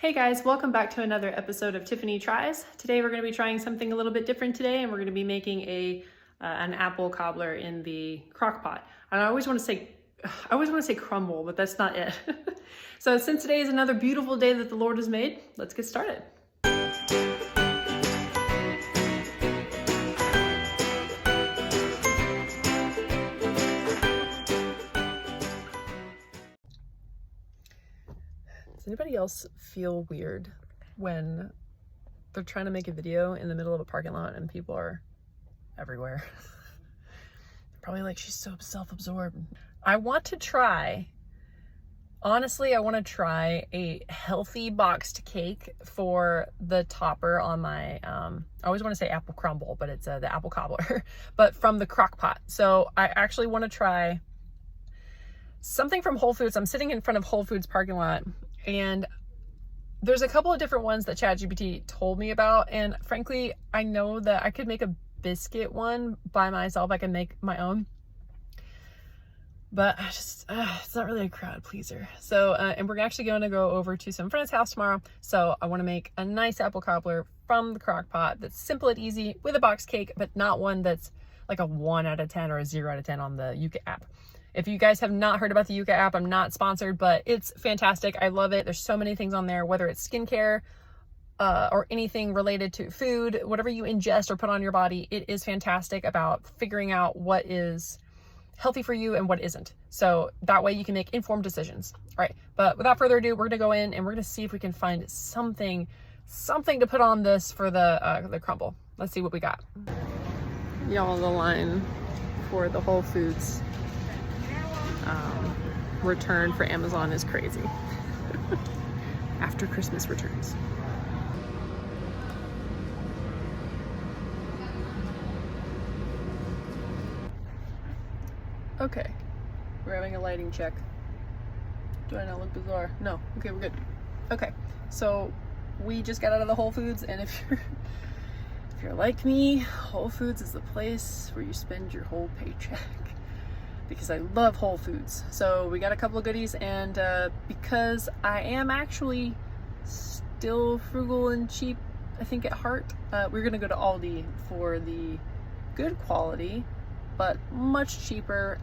Hey guys, welcome back to another episode of Tiffany Tries. Today we're going to be trying something a little bit different today, and we're going to be making an apple cobbler in the Crockpot. And I always want to say crumble, but that's not it. So since today is another beautiful day that the Lord has made, let's get started. Does anybody else feel weird when they're trying to make a video in the middle of a parking lot and people are everywhere? Probably like, she's so self-absorbed. I want to try a healthy boxed cake for the topper on my, I always want to say apple crumble, but it's the apple cobbler, but from the Crockpot. So I actually want to try something from Whole Foods. I'm sitting in front of Whole Foods parking lot, and there's a couple of different ones that ChatGPT told me about. And frankly, I know that I could make a biscuit one by myself. I can make my own, but it's not really a crowd pleaser. So, and we're actually going to go over to some friend's house tomorrow. So I want to make a nice apple cobbler from the Crockpot that's simple and easy with a box cake, but not one that's like a 1 out of 10 or a 0 out of 10 on the Yuka app. If you guys have not heard about the Yuka app, I'm not sponsored, but it's fantastic. I love it. There's so many things on there, whether it's skincare or anything related to food, whatever you ingest or put on your body. It is fantastic about figuring out what is healthy for you and what isn't. So that way you can make informed decisions. All right, but without further ado, we're gonna go in and we're gonna see if we can find something to put on this for the crumble. Let's see what we got. Y'all, the line for the Whole Foods return for Amazon is crazy. After Christmas returns. Okay, we're having a lighting check. Do I not look bizarre? No. Okay, we're good. Okay, so we just got out of the Whole Foods, and if you're like me, Whole Foods is the place where you spend your whole paycheck. Because I love Whole Foods. So we got a couple of goodies, and because I am actually still frugal and cheap, I think at heart, we're gonna go to Aldi for the good quality, but much cheaper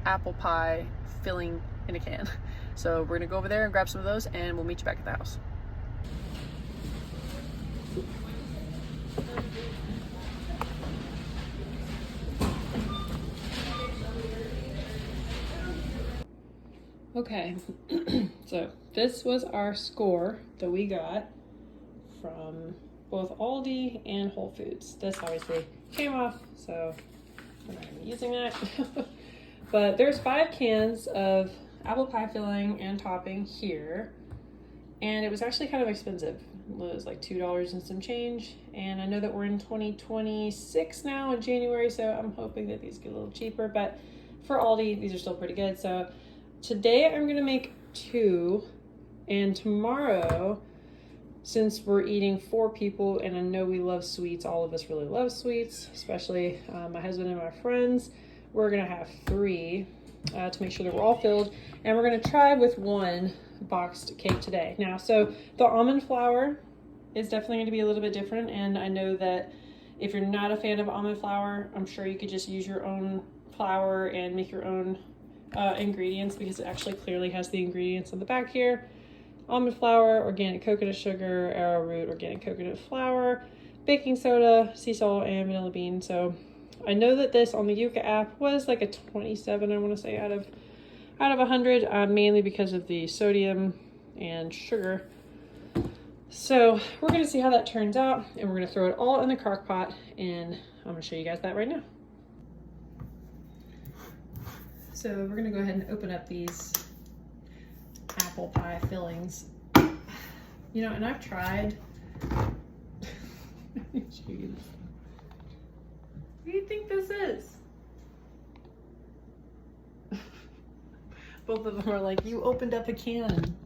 apple pie filling in a can. So we're gonna go over there and grab some of those, and we'll meet you back at the house. Okay, so this was our score that we got from both Aldi and Whole Foods. This obviously came off, so we're not gonna be using that. But there's 5 cans of apple pie filling and topping here, and it was actually kind of expensive. It was like $2 and some change, and I know that we're in 2026 now in January, so I'm hoping that these get a little cheaper, but for Aldi, these are still pretty good. So today I'm gonna make 2, and tomorrow, since we're eating 4 people, and I know we love sweets, all of us really love sweets, especially my husband and my friends, we're gonna have 3 to make sure that we're all filled, and we're gonna try with 1 boxed cake today. Now, so the almond flour is definitely going to be a little bit different, and I know that if you're not a fan of almond flour, I'm sure you could just use your own flour and make your own ingredients, because it actually clearly has the ingredients on the back here. Almond flour, organic coconut sugar, arrowroot, organic coconut flour, baking soda, sea salt, and vanilla bean. So I know that this on the Yuka app was like a 27, I want to say, out of 100, mainly because of the sodium and sugar. So we're going to see how that turns out, and we're going to throw it all in the crock pot, and I'm going to show you guys that right now. So we're gonna go ahead and open up these apple pie fillings. You know, and I've tried. What do you think this is? Both of them are like, you opened up a can.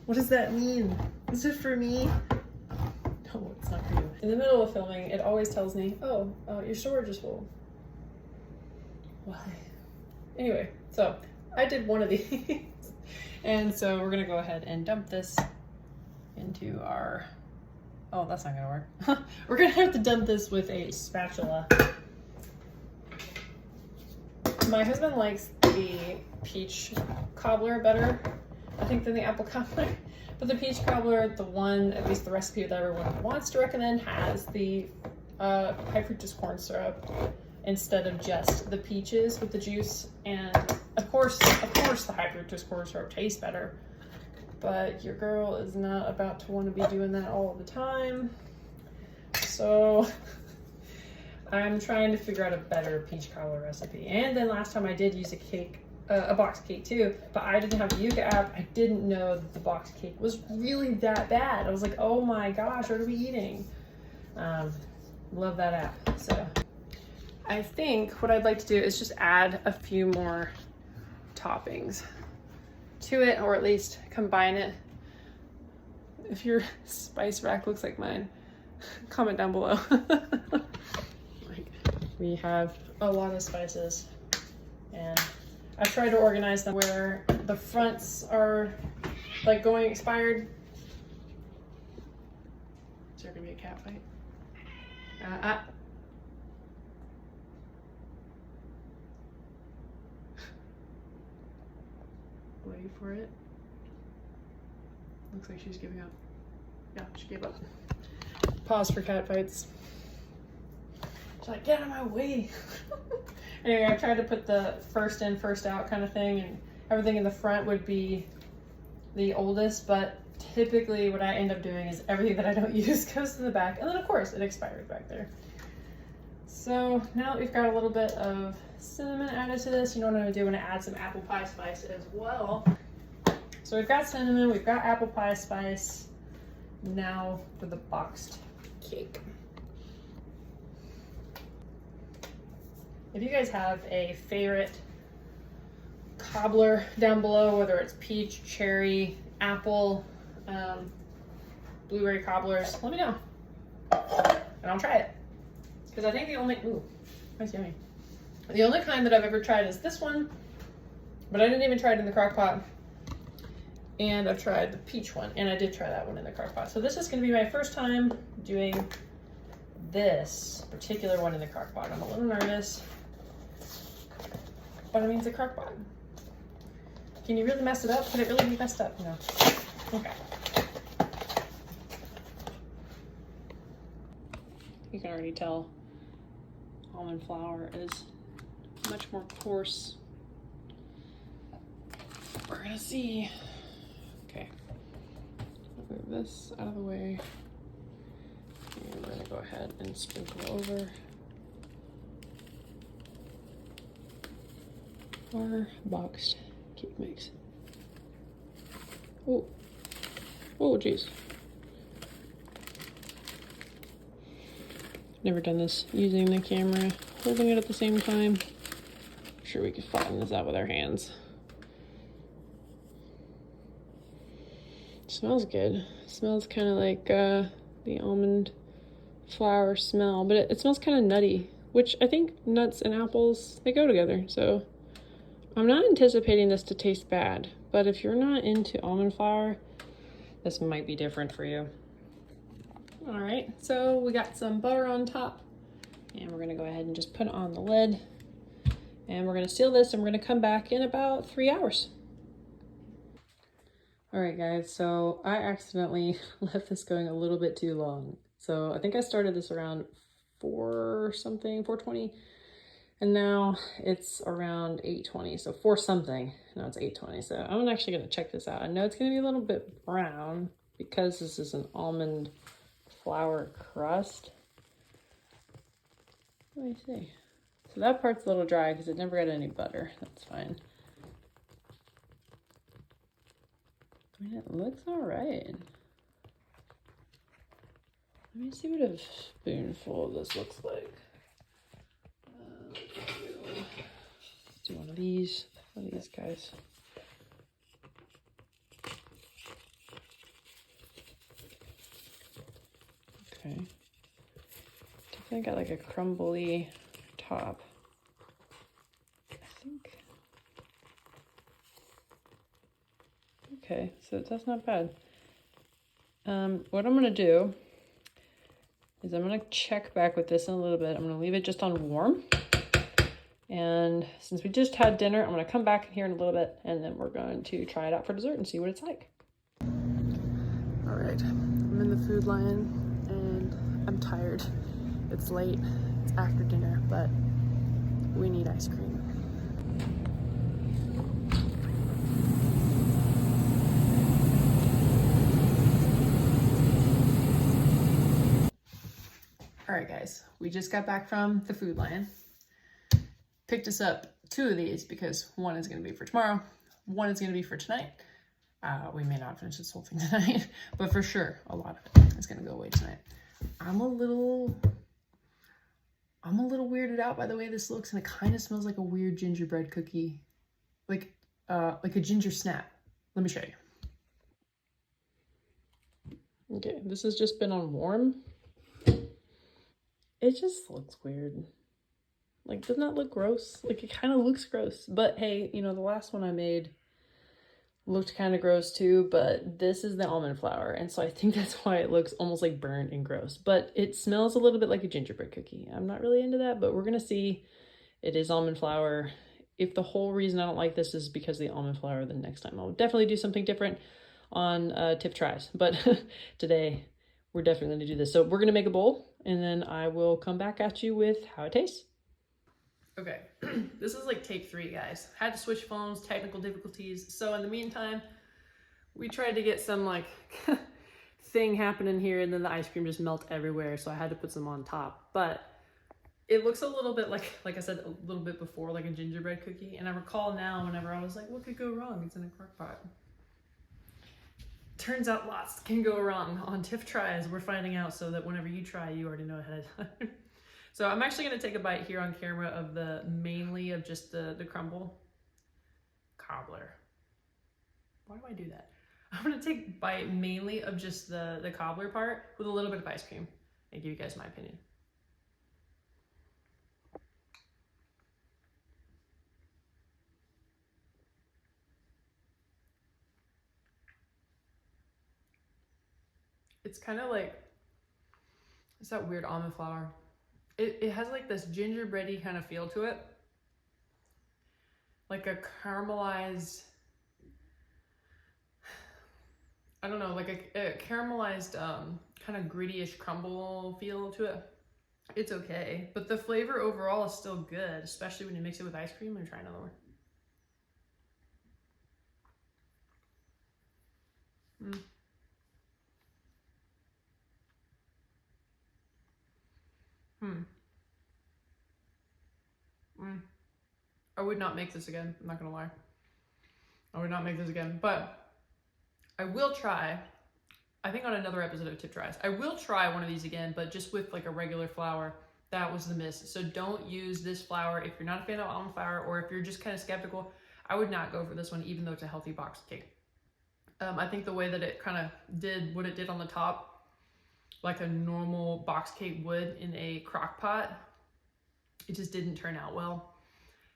What does that mean? Is it for me? No, it's not for you. In the middle of filming, it always tells me, oh, your storage is full. Why? Anyway, so I did one of these, and so we're gonna go ahead and dump this into our, oh, that's not gonna work. We're gonna have to dump this with a spatula. My husband likes the peach cobbler better, I think, than the apple cobbler. But the peach cobbler, the one, at least the recipe that everyone wants to recommend, has the high fructose corn syrup instead of just the peaches with the juice. And of course the high fructose corn syrup tastes better. But your girl is not about to want to be doing that all the time. So I'm trying to figure out a better peach cobbler recipe. And then last time I did use a cake, a box cake too, but I didn't have the Yuka app. I didn't know that the box cake was really that bad. I was like, oh my gosh, what are we eating? Love that app. So I think what I'd like to do is just add a few more toppings to it, or at least combine it. If your spice rack looks like mine, comment down below. We have a lot of spices, and I tried to organize them where the fronts are like going expired. Is there gonna be a cat fight? Wait for it. Looks like she's giving up. Yeah, she gave up. Pause for cat fights. She's like, get out of my way. Anyway, I tried to put the first in, first out kind of thing, and everything in the front would be the oldest, but typically what I end up doing is everything that I don't use goes to the back, and then of course it expired back there. So now that we've got a little bit of cinnamon added to this, you know what I'm gonna do? I'm gonna add some apple pie spice as well. So we've got cinnamon, we've got apple pie spice. Now for the boxed cake. If you guys have a favorite cobbler down below, whether it's peach, cherry, apple, blueberry cobblers, let me know, and I'll try it. Because I think the only, ooh, that's yummy. The only kind that I've ever tried is this one, but I didn't even try it in the Crockpot. And I've tried the peach one, and I did try that one in the Crockpot. So this is gonna be my first time doing this particular one in the Crockpot. I'm a little nervous, but I mean, it's a Crockpot. Can you really mess it up? Can it really be messed up? No. Okay. You can already tell almond flour is much more coarse. We're gonna see. Okay. Move this out of the way. And we're gonna go ahead and sprinkle over our boxed cake mix. Oh, oh, geez. Never done this using the camera, holding it at the same time. I'm sure we could flatten this out with our hands. It smells good. It smells kind of like the almond flour smell, but it smells kind of nutty, which I think nuts and apples, they go together. So I'm not anticipating this to taste bad, but if you're not into almond flour, this might be different for you. All right, so we got some butter on top, and we're gonna go ahead and just put it on the lid, and we're gonna seal this, and we're gonna come back in about 3 hours. All right, guys, so I accidentally left this going a little bit too long. So I think I started this around 4:20, and now it's around 8:20, so 4 something. Now it's 8:20, so I'm actually gonna check this out. I know it's gonna be a little bit brown because this is an almond flour crust. Let me see. So that part's a little dry because it never got any butter. That's fine. I mean, it looks all right. Let me see what a spoonful of this looks like. Let's do one of these guys. Okay. Definitely got like a crumbly top. I think. Okay, so that's not bad. What I'm gonna do is I'm gonna check back with this in a little bit. I'm gonna leave it just on warm. And since we just had dinner, I'm gonna come back here in a little bit and then we're going to try it out for dessert and see what it's like. All right, I'm in the food line and I'm tired. It's late, it's after dinner, but we need ice cream. All right, guys, we just got back from the food line. Picked us up 2 of these because one is gonna be for tomorrow, one is gonna be for tonight. We may not finish this whole thing tonight, but for sure, a lot of it is gonna go away tonight. I'm a little weirded out by the way this looks, and it kind of smells like a weird gingerbread cookie, like a ginger snap. Let me show you. Okay, this has just been on warm. It just looks weird. Like, doesn't that look gross? Like, it kind of looks gross. But hey, you know, the last one I made looked kind of gross too, but this is the almond flour. And so I think that's why it looks almost like burnt and gross. But it smells a little bit like a gingerbread cookie. I'm not really into that, but we're going to see. It is almond flour. If the whole reason I don't like this is because of the almond flour, then next time I'll definitely do something different on Tiff Tries. But today, we're definitely going to do this. So we're going to make a bowl, and then I will come back at you with how it tastes. Okay, this is like take 3, guys. Had to switch phones, technical difficulties. So in the meantime, we tried to get some like thing happening here, and then the ice cream just melt everywhere. So I had to put some on top. But it looks a little bit like I said a little bit before, like a gingerbread cookie. And I recall now whenever I was like, what could go wrong? It's in a crock pot. Turns out lots can go wrong on Tiff Tries. We're finding out so that whenever you try, you already know ahead of time. So I'm actually going to take a bite here on camera of mainly of just the crumble. Cobbler. Why do I do that? I'm going to take a bite mainly of just the cobbler part with a little bit of ice cream and give you guys my opinion. It's kind of like, it's that weird almond flour. It has like this gingerbready kind of feel to it. Like a caramelized, I don't know, like a caramelized kind of gritty-ish crumble feel to it. It's okay, but the flavor overall is still good, especially when you mix it with ice cream. And try another one. I would not make this again. I'm not gonna lie. I would not make this again, but I will try. I think on another episode of Tiff Tries, I will try one of these again, but just with like a regular flour. That was the miss. So don't use this flour if you're not a fan of almond flour, or if you're just kind of skeptical. I would not go for this one, even though it's a healthy box cake. I think the way that it kind of did what it did on the top, like a normal box cake would in a crock pot, it just didn't turn out well.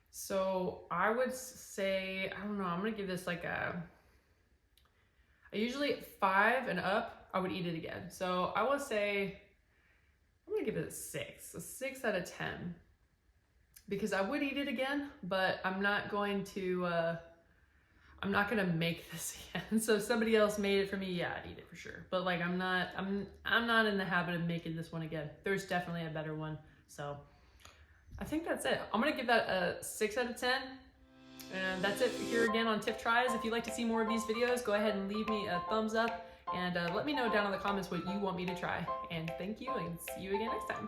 So I would say, I don't know, I'm gonna give this like I usually 5 and up, I would eat it again. So I would say, I'm gonna give it a 6 out of 10. Because I would eat it again, but I'm not going to, I'm not gonna make this again. So if somebody else made it for me, yeah, I'd eat it for sure. But like, I'm not in the habit of making this one again. There's definitely a better one. So I think that's it. I'm gonna give that a 6 out of 10. And that's it here again on Tiff Tries. If you'd like to see more of these videos, go ahead and leave me a thumbs up and let me know down in the comments what you want me to try. And thank you, and see you again next time.